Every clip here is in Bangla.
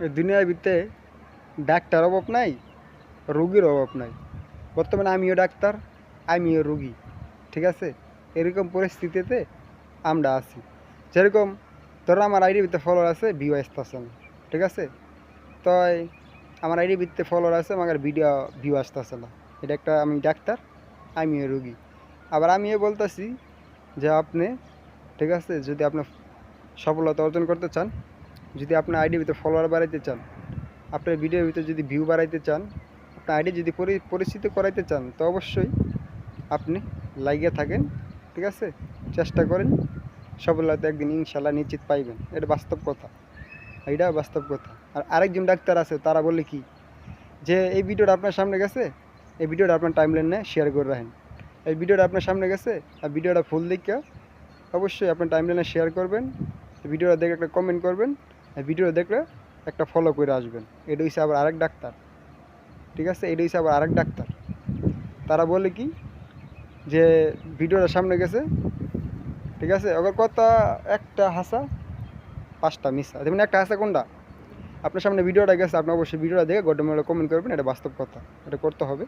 এই দুনিয়ার ভিতরে ডাক্তার অভাব নাই, রোগীর অভাব নাই। বর্তমানে আমিও ডাক্তার, আমিও রোগী। ঠিক আছে, এরকম পরিস্থিতিতে আমরা আছি। যেরকম ধরো আমার আইডির ভিতরে ফলোয়ার আছে, ভিউ আসতেছে না। ঠিক আছে, তো আমার আইডির ভিতরে ফলোয়ার আছে, আমার ভিউ আসতেছে না। এটা একটা, আমি ডাক্তার, আমিও রোগী। আবার আমিও বলতেছি যে আপনি, ঠিক আছে, যদি আপনি সফলতা অর্জন করতে চান, যদি আপনার আইডির ভিতরে ফলোয়ার বাড়াইতে চান, আপনার ভিডিওর ভিতরে যদি ভিউ বাড়াইতে চান, আপনার আইডি যদি পরিচিত করাইতে চান, তো অবশ্যই আপনি লাগিয়ে থাকেন। ঠিক আছে, চেষ্টা করেন, সফলতা একদিন ইনশাল্লাহ নিশ্চিত পাইবেন। এটা বাস্তব কথা, এটা বাস্তব কথা। আর আরেকজন ডাক্তার আছে, তারা বলে কি, যে এই ভিডিওটা আপনার সামনে গেছে, এই ভিডিওটা আপনার টাইমলাইনে শেয়ার করে রাখেন। এই ভিডিওটা আপনার সামনে গেছে, আর ভিডিওটা ফুল দেখে অবশ্যই আপনার টাইমলাইনে শেয়ার করবেন। ভিডিওটা দেখে একটা কমেন্ট করবেন, আর ভিডিওটা দেখলে একটা ফলো করে আসবেন। এটা হচ্ছে আবার আরেক ডাক্তার। ঠিক আছে, এটা হচ্ছে আবার আরেক ডাক্তার। তারা বলে কি, যে ভিডিওটা সামনে গেছে, ঠিক আছে, ওর কথা একটা হাসা, পাঁচটা মিসা। যেমন একটা হাসা কোনটা, আপনার সামনে ভিডিওটা গেছে, আপনি অবশ্যই ভিডিওটা দেখে গড্ডমেলে কমেন্ট করবেন। এটা বাস্তব কথা, এটা করতে হবে।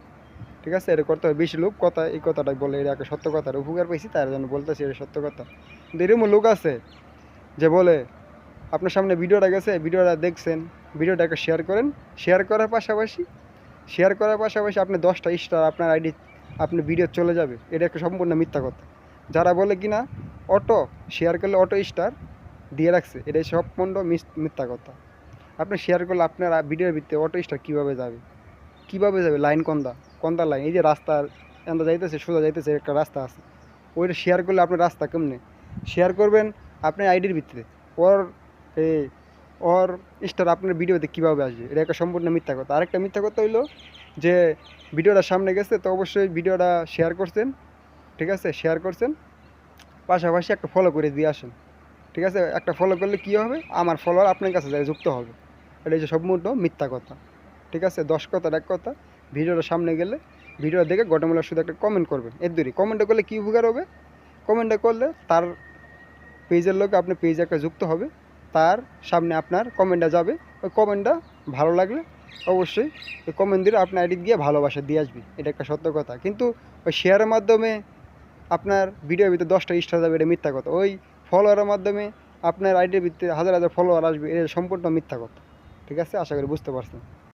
ঠিক আছে, এটা করতে হবে। বেশি লোক কথা, এই কথাটাই বলে, এটা একটা সত্য কথা, উপকার পাইছি তার জন্য বলতেছি, এটা সত্য কথা। কিন্তু এরকম লোক আছে যে বলে, আপনার সামনে ভিডিওটা গেছে, ভিডিওটা দেখছেন, ভিডিওটা একটা শেয়ার করার পাশাপাশি আপনি 10টা স্টার আপনার আইডি, আপনি ভিডিও চলে যাবে। এটা একটা সম্পূর্ণ মিথ্যা কথা। যারা বলে কি না, অটো শেয়ার করলে অটো স্টার দিয়ে রাখছে, এটা সম্পূর্ণ মিথ্যা কথা। আপনি শেয়ার করলে আপনার ভিডিওর ভিতরে অটো স্টার কীভাবে যাবে, কীভাবে যাবে? লাইন কোনটা লাইন? এই যে রাস্তার এন্দা যাইতেছে, সোজা যাইতেছে, একটা রাস্তা আছে, ওইটা শেয়ার করলে আপনার রাস্তা কেমনে শেয়ার করবেন? আপনার আইডির ভিতরে ওর এই ওর স্টার আপনার ভিডিওতে কীভাবে আসবে? এটা একটা সম্পূর্ণ মিথ্যা কথা। আরেকটা মিথ্যা কথা হইলো যে ভিডিওটা সামনে গেছে, তো অবশ্যই ভিডিওটা শেয়ার করছেন। ঠিক আছে, শেয়ার করছেন, পাশাপাশি একটা ফলো করে দিয়ে আসেন। ঠিক আছে, একটা ফলো করলে কী হবে? আমার ফলোয়ার আপনার কাছে যায় যুক্ত হবে। এটা হচ্ছে সম্পূর্ণ মিথ্যা কথা। ঠিক আছে, 10 কথার এক কথা। ভিডিওটা সামনে গেলে ভিডিওটা দেখে গঠনমূলক শুধু একটা কমেন্ট করবেন, এর দূরই। কমেন্টটা করলে কী উপকার হবে? কমেন্টটা করলে তার পেজের লোক আপনার পেজে একটা যুক্ত হবে, তার সামনে আপনার কমেন্টটা যাবে। ওই কমেন্টটা ভালো লাগলে অবশ্যই ওই কমেন্ট দিলে আপনার আইডি গিয়ে ভালোবাসা দিয়ে আসবে। এটা একটা সত্য কথা। কিন্তু ওই শেয়ারের মাধ্যমে আপনার ভিডিওর ভিতরে 10টা স্টার যাবে, এটা মিথ্যা কথা। ওই ফলোয়ারের মাধ্যমে আপনার আইডির ভিতরে হাজার হাজার ফলোয়ার আসবে, এটা সম্পূর্ণ মিথ্যা কথা। ঠিক আছে, আশা করি বুঝতে পারছেন।